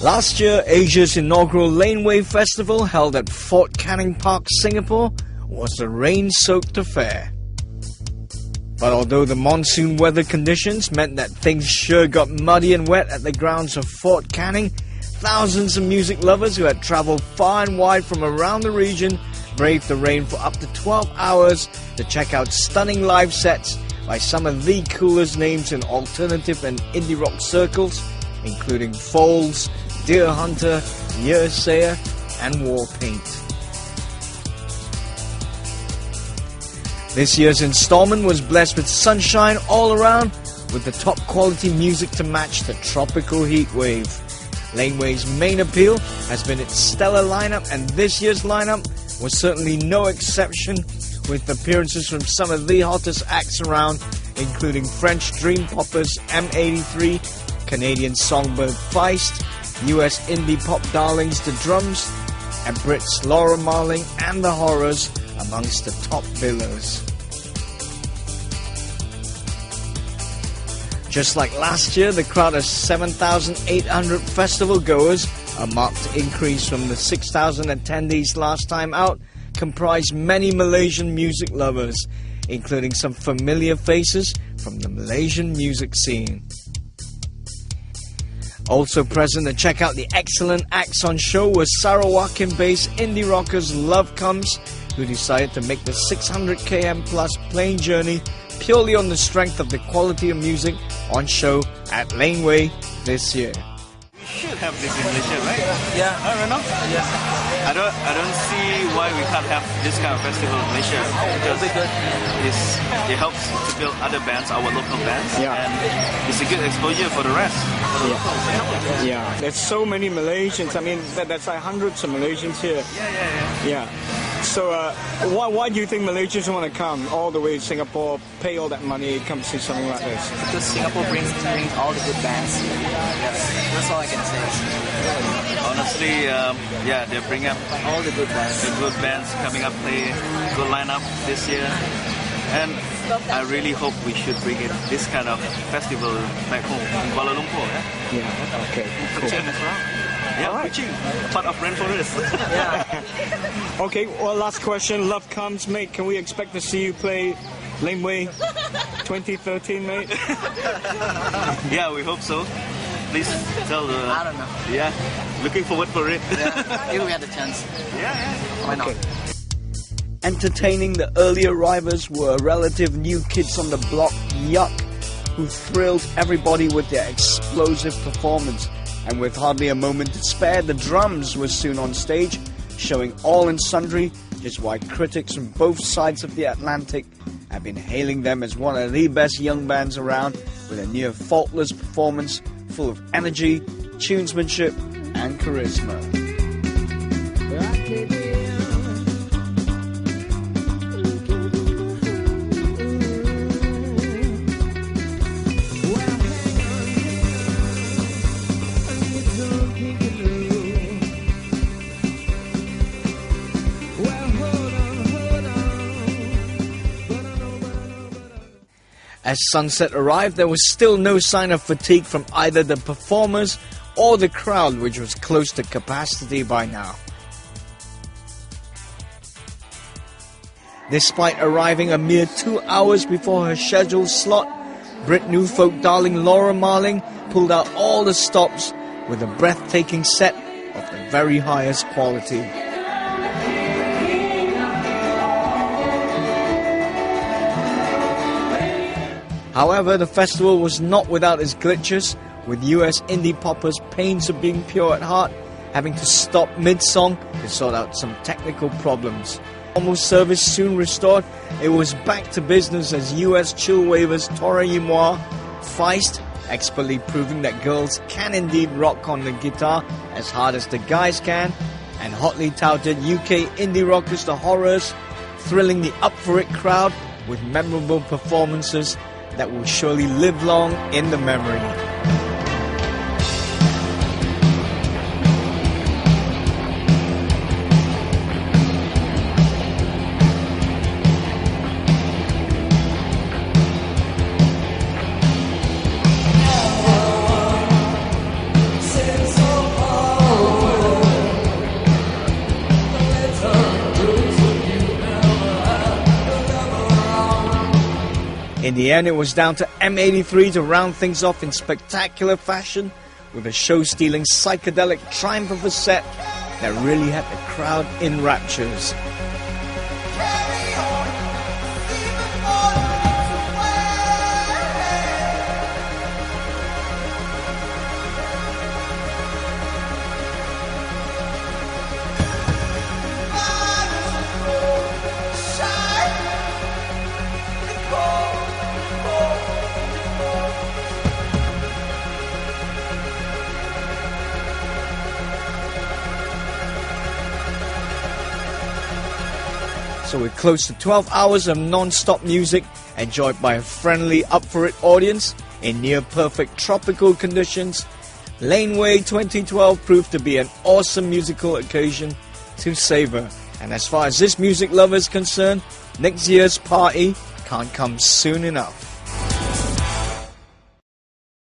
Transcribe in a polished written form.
Last year, Asia's inaugural Laneway Festival, held at Fort Canning Park, Singapore, was a rain-soaked affair. But although the monsoon weather conditions meant that things sure got muddy and wet at the grounds of Fort Canning, thousands of music lovers who had travelled far and wide from around the region braved the rain for up to 12 hours to check out stunning live sets by some of the coolest names in alternative and indie rock circles, including Foals, Deer Hunter, Yearsayer and Warpaint. This year's installment was blessed with sunshine all around, with the top quality music to match the tropical heat wave. Laneway's main appeal has been its stellar lineup, and this year's lineup was certainly no exception, with appearances from some of the hottest acts around, including French dream poppers M83, Canadian songbird Feist, US indie pop darlings The Drums, and Brits Laura Marling and The Horrors amongst the top billers. Just like last year, the crowd of 7,800 festival goers, a marked increase from the 6,000 attendees last time out, comprised many Malaysian music lovers, including some familiar faces from the Malaysian music scene. Also present to check out the excellent acts on show was Sarawakin-based indie rockers Love Comes, who decided to make the 600 km plus plane journey purely on the strength of the quality of music on show at Laneway this year. We should have this in Malaysia, right? Yeah. I don't know. Yeah. I don't see why we can't have this kind of festival in Malaysia, because it helps to build other bands, our local bands, and it's a good exposure for the rest. Yeah, there's so many Malaysians. I mean, there's like hundreds of Malaysians here. Yeah. So, why do you think Malaysians want to come all the way to Singapore, pay all that money, come see something like this? Because Singapore brings all the good bands. Yes, that's all I can say. Honestly, they bring up All the good bands. the good bands coming up, play good lineup this year, and I really hope we should bring it this kind of festival back home in Kuala Lumpur. Yeah. Okay. Cool. Kuching as well. Yeah, Kuching, part of rainforest. Okay. Well, last question. Love Comes, mate. Can we expect to see you play Laneway 2013, mate? Yeah, we hope so. Please tell the. I don't know. Yeah, looking forward for it. Yeah, if we had the chance. Why not? Entertaining the early arrivals were relative new kids on the block, Yuck, who thrilled everybody with their explosive performance. And with hardly a moment to spare, the Drums were soon on stage, showing all and sundry just why critics from both sides of the Atlantic have been hailing them as one of the best young bands around, with a near faultless performance full of energy, tunesmanship and charisma. As sunset arrived, there was still no sign of fatigue from either the performers or the crowd, which was close to capacity by now. Despite arriving a mere 2 hours before her scheduled slot, Brit new folk darling Laura Marling pulled out all the stops with a breathtaking set of the very highest quality. However, the festival was not without its glitches, with US indie poppers Pains of Being Pure at Heart having to stop mid-song to sort out some technical problems. Normal service soon restored, it was back to business as US chill wavers Tora Yimoa, Feist, expertly proving that girls can indeed rock on the guitar as hard as the guys can, and hotly touted UK indie rockers The Horrors, thrilling the up-for-it crowd with memorable performances that will surely live long in the memory. In the end, it was down to M83 to round things off in spectacular fashion with a show-stealing psychedelic triumph of a set that really had the crowd in raptures. So we're close to 12 hours of non-stop music enjoyed by a friendly, up-for-it audience in near-perfect tropical conditions. Laneway 2012 proved to be an awesome musical occasion to savour. And as far as this music lover is concerned, next year's party can't come soon enough.